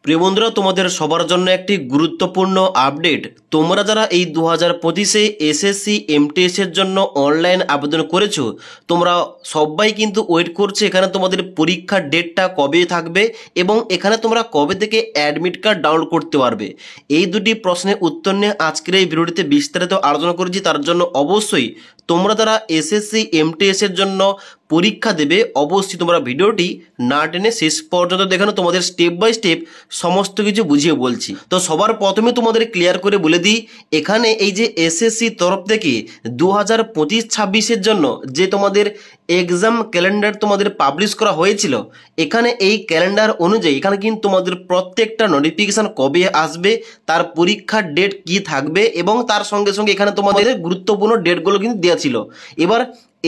প্রিয় বন্ধুরা, তোমাদের সবার জন্য একটি গুরুত্বপূর্ণ আপডেট। তোমরা যারা এই 2025-এ এসএসসি এমটিএস এর জন্য অনলাইন আবেদন করেছো, তোমরা সবাই কিন্তু ওয়েট করছো এখানে তোমাদের পরীক্ষার ডেটটা কবে থাকবে এবং এখানে তোমরা কবে থেকে অ্যাডমিট কার্ড ডাউনলোড করতে পারবে। এই দুটি প্রশ্নের উত্তর নিয়ে আজকের এই ভিডিওটিতে বিস্তারিত আলোচনা করেছি। তার জন্য অবশ্যই তোমরা যারা এসএসসি এমটিএস এর জন্য পরীক্ষা দেবে, অবশ্যই তোমরা ভিডিওটি না টেনে শেষ পর্যন্ত দেখানো, তোমাদের স্টেপ বাই স্টেপ সমস্ত কিছু বুঝিয়ে বলছি। তো সবার প্রথমে তোমাদের ক্লিয়ার করে বলে দিই, এখানে এই যে এসএসসি তরফ থেকে 2025-26-এর জন্য যে তোমাদের এক্সাম ক্যালেন্ডার তোমাদের পাবলিশ করা হয়েছিল, এখানে এই ক্যালেন্ডার অনুযায়ী এখানে কিন্তু তোমাদের প্রত্যেকটা নোটিফিকেশান কবে আসবে, তার পরীক্ষার ডেট কি থাকবে এবং তার সঙ্গে সঙ্গে এখানে তোমাদের গুরুত্বপূর্ণ ডেটগুলো কিন্তু দেওয়া ছিল। এবার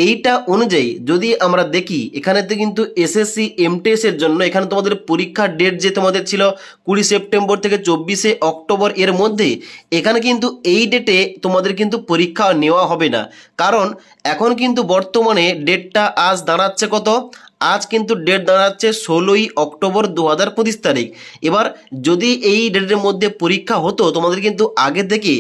এইটা অনুযায়ী যদি আমরা দেখি, এখানেতে কিন্তু এসএসসি এমটিএস এর জন্য এখানে তোমাদের পরীক্ষার ডেট যে তোমাদের ছিল 20 সেপ্টেম্বর থেকে 24 অক্টোবর এর মধ্যে, এখানে কিন্তু এই ডেটে তোমাদের কিন্তু পরীক্ষা নেওয়া হবে না। কারণ এখন কিন্তু বর্তমানে ডেটটা আজ দাঁড়াচ্ছে কত, আজ কিন্তু ডেট দাঁড়াচ্ছে 16 অক্টোবর 2025 তারিখ। এবার যদি এই ডেটের মধ্যে পরীক্ষা হতো, তোমাদের কিন্তু আগে থেকে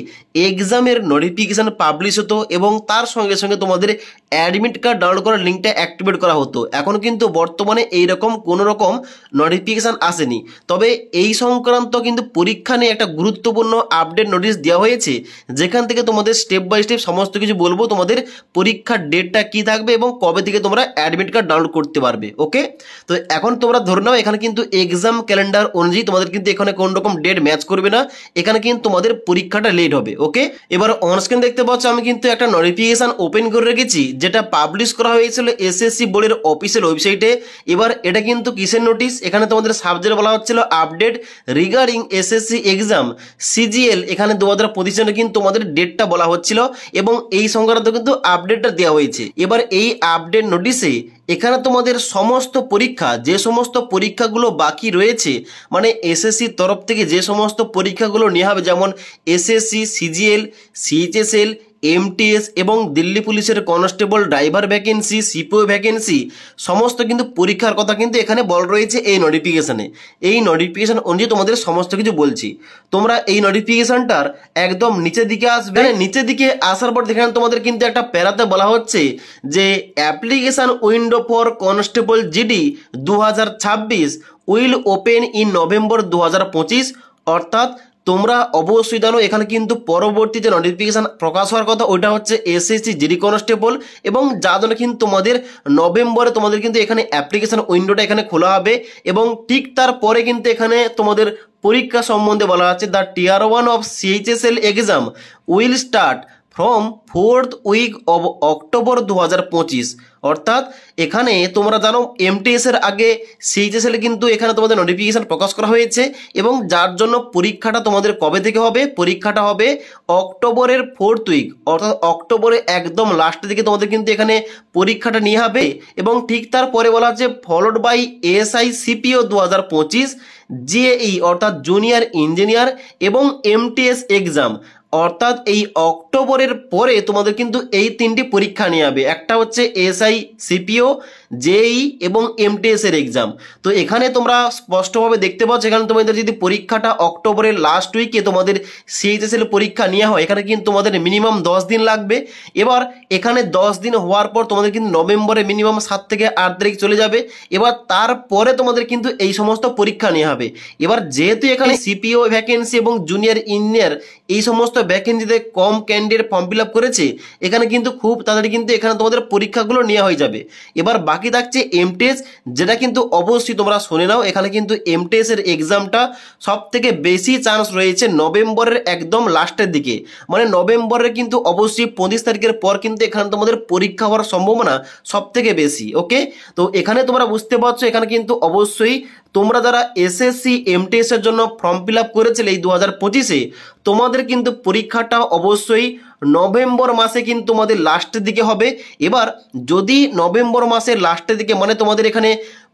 এক্সামের নোটিফিকেশান পাবলিশ হতো এবং তার সঙ্গে সঙ্গে তোমাদের অ্যাডমিট কার্ড ডাউনলোড করার লিঙ্কটা অ্যাক্টিভেট করা হতো। এখন কিন্তু বর্তমানে এইরকম কোনো রকম নোটিফিকেশান আসেনি। তবে এই সংক্রান্ত কিন্তু পরীক্ষা নিয়ে একটা গুরুত্বপূর্ণ আপডেট নোটিশ দেওয়া হয়েছে, যেখান থেকে তোমাদের স্টেপ বাই স্টেপ সমস্ত কিছু বলবো, তোমাদের পরীক্ষার ডেটটা কি থাকবে এবং কবে থেকে তোমরা অ্যাডমিট কার্ড ডাউনলোড করতে পারবে। ওকে, তো এখন তোমরা ধরে নাও এখানে কিন্তু এক্সাম ক্যালেন্ডার অনুযায়ী তোমাদের কিন্তু এখানে কোন রকম ডেট ম্যাচ করবে না, এখানে কিন্তু তোমাদের পরীক্ষাটা লেট হবে। ওকে, এবার অনস্ক্রিন দেখতে পাচ্ছ আমি কিন্তু একটা নোটিফিকেশন ওপেন করে রেখেছি, যেটা পাবলিশ করা হয়েছিল এসএসসি বোর্ডের অফিসিয়াল ওয়েবসাইটে। এবার এটা কিন্তু কিসের নোটিশ, এখানে তোমাদের সাবজেক্ট বলা হচ্ছিল update regarding SSC exam CGL, এখানে 2025 কিন্তু তোমাদের ডেটটা বলা হচ্ছিল এবং এই সংক্রান্ত কিন্তু আপডেটটা দেওয়া হয়েছে। এবার এই আপডেট নোটিশে এখানে তোমাদের সমস্ত পরীক্ষা, যে সমস্ত পরীক্ষাগুলো বাকি রয়েছে, মানে এসএসসি তরফ থেকে যে সমস্ত পরীক্ষাগুলো নেওয়া হবে, যেমন এসএসসি সিজিএল, সিএইচএসএল, এমটিএস এবং দিল্লি পুলিশের constable driver vacancy, CPO vacancy, সমস্ত কিন্তু পরীক্ষার কথা কিন্তু এখানে বলা রয়েছে এই নোটিফিকেশানে। এই নোটিফিকেশান অনুযায়ী তোমাদের সমস্ত কিছু বলছি। তোমরা এই নোটিফিকেশানটার একদম নিচের দিকে আসবে, নিচের দিকে আসার পর দেখেন তোমাদের কিন্তু একটা প্যারাতে বলা হচ্ছে যে application window for constable GD 2026 will open in November 2025। অর্থাৎ তোমরা অবশ্যই জানো এখানে কিন্তু পরবর্তী যে নোটিফিকেশান প্রকাশ হওয়ার কথা ওইটা হচ্ছে এসএসসি জিডি কনস্টেবল, এবং যার জন্য কিন্তু তোমাদের নভেম্বরে তোমাদের কিন্তু এখানে অ্যাপ্লিকেশান উইন্ডোটা এখানে খোলা হবে এবং ঠিক তারপরে কিন্তু এখানে তোমাদের পরীক্ষা সম্বন্ধে বলা আছে, the tier 1 of CHSL exam will start from 4th week of October 2025। অর্থাৎ এখানে তোমরা জানো এমটিএস এর আগে সিএইচএসএল কিন্তু এখানে তোমাদের নোটিফিকেশান প্রকাশ করা হয়েছে এবং যার জন্য পরীক্ষাটা তোমাদের কবে থেকে হবে, পরীক্ষাটা হবে অক্টোবরের 4th উইক, অর্থাৎ অক্টোবরে একদম লাস্টের দিকে তোমাদের কিন্তু এখানে পরীক্ষাটা নিয়ে হবে এবং ঠিক তারপরে বলা হচ্ছে ফলোড বাই এএসআই সিপিও 2025, জিএই অর্থাৎ জুনিয়র ইঞ্জিনিয়ার এবং এমটিএস এক্সাম। অর্থাৎ এই অক্টোবরের পরে তোমাদের কিন্তু এই তিনটি পরীক্ষা নিয়ে হবে, একটা হচ্ছে এসআই সিপিও, জেই এবং এমটিএস এর এক্সাম। তো এখানে তোমরা স্পষ্টভাবে দেখতে পাচ্ছ, এখানে তোমাদের যদি পরীক্ষাটা অক্টোবরের লাস্ট উইকে তোমাদের সিএইচএসএল পরীক্ষা নেওয়া হয়, এখানে কিন্তু তোমাদের মিনিমাম 10 দিন লাগবে। এবার এখানে 10 দিন হওয়ার পর তোমাদের কিন্তু নভেম্বরে মিনিমাম 7 থেকে 8 তারিখ চলে যাবে। এবার তারপরে তোমাদের কিন্তু এই সমস্ত পরীক্ষা নেওয়া হবে। এবার যেহেতু এখানে সিপিও ভ্যাকেন্সি এবং জুনিয়র ইঞ্জিনিয়ার এই সমস্ত ভ্যাকেন্সিতে কম ক্যান্ডিডেট ফর্ম ফিল আপ করেছে, এখানে কিন্তু খুব তাড়াতাড়ি কিন্তু এখানে তোমাদের পরীক্ষাগুলো নেওয়া হয়ে যাবে। এবার বাকি থাকছে এমটিএস, যেটা কিন্তু অবশ্যই তোমরা শুনে নাও, এখানে কিন্তু এমটিএস এর এক্সামটা সব থেকে বেশি চান্স রয়েছে নভেম্বরের একদম লাস্টের দিকে, মানে নভেম্বরের কিন্তু অবশ্যই 25 তারিখের পর কিন্তু এখানে তোমাদের পরীক্ষা হওয়ার সম্ভাবনা সব থেকে বেশি। ওকে, তো এখানে তোমরা বুঝতে পারছো এখানে কিন্তু অবশ্যই তোমরা যারা এসএসসি এমটিএস এর জন্য ফর্ম ফিল আপ করেছিলে এই 2025-এ, তোমাদের কিন্তু পরীক্ষাটা অবশ্যই নভেম্বর মাসে কিন্তু তোমাদের লাস্টের দিকে হবে। এবার যদি নভেম্বর মাসের লাস্টের দিকে, মানে তোমাদের এখানে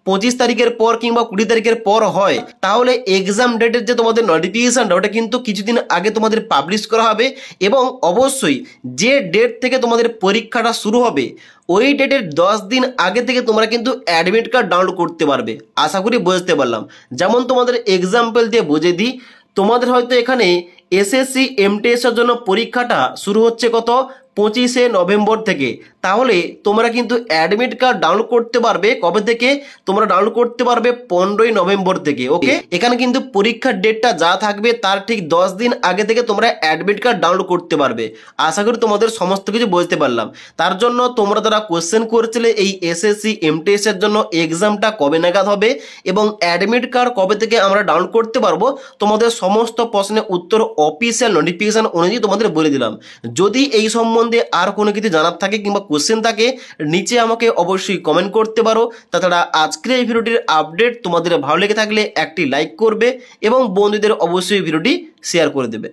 25 তারিখের পর কিংবা 20 তারিখের পর হয়, তাহলে এক্সাম ডেটের যে তোমাদের নোটিফিকেশনটা ওটা কিন্তু কিছুদিন আগে তোমাদের পাবলিশ করা হবে। এবং অবশ্যই যে ডেট থেকে তোমাদের পরীক্ষাটা শুরু হবে ওই ডেটের 10 দিন আগে থেকে তোমরা কিন্তু অ্যাডমিট কার্ড ডাউনলোড করতে পারবে। আশা করি বুঝতে পারলাম। যেমন তোমাদের এক্সাম্পল দিয়ে বুঝিয়ে দিই, তোমাদের হয়তো এখানে এসএসসি এমটিএস এর জন্য পরীক্ষাটা শুরু হচ্ছে কত 25শে নভেম্বর থেকে, তাহলে তোমরা কিন্তু অ্যাডমিট কার্ড ডাউনলোড করতে পারবে কবে থেকে? তোমরা ডাউনলোড করতে পারবে 15ই নভেম্বর থেকে। ওকে, এখানে কিন্তু পরীক্ষার ডেটটা যা থাকবে তার ঠিক 10 দিন আগে থেকে তোমরা অ্যাডমিট কার্ড ডাউনলোড করতে পারবে। আশা করি তোমাদের সমস্ত কিছু বুঝতে পারলাম। তার জন্য তোমরা যারা কোশ্চেন করছিলে এই এসএসসি এমটিএস এর জন্য এক্সামটা কবে নাগাদ হবে এবং অ্যাডমিট কার্ড কবে থেকে আমরা ডাউনলোড করতে পারবো, তোমাদের সমস্ত প্রশ্নের উত্তর অফিসিয়াল নোটিফিকেশন অনুযায়ী তোমাদের বলে দিলাম। যদি এই সম্বন্ধে আর কোনো কিছু জানার থাকে কিংবা কোশ্চেন থাকে, নিচে আমাকে অবশ্যই কমেন্ট করতে পারো। তাছাড়া আজকের এই ভিডিওটির আপডেট তোমাদের ভালো লেগে থাকলে একটি লাইক করবে এবং বন্ধুদের অবশ্যই ভিডিওটি শেয়ার করে দেবে।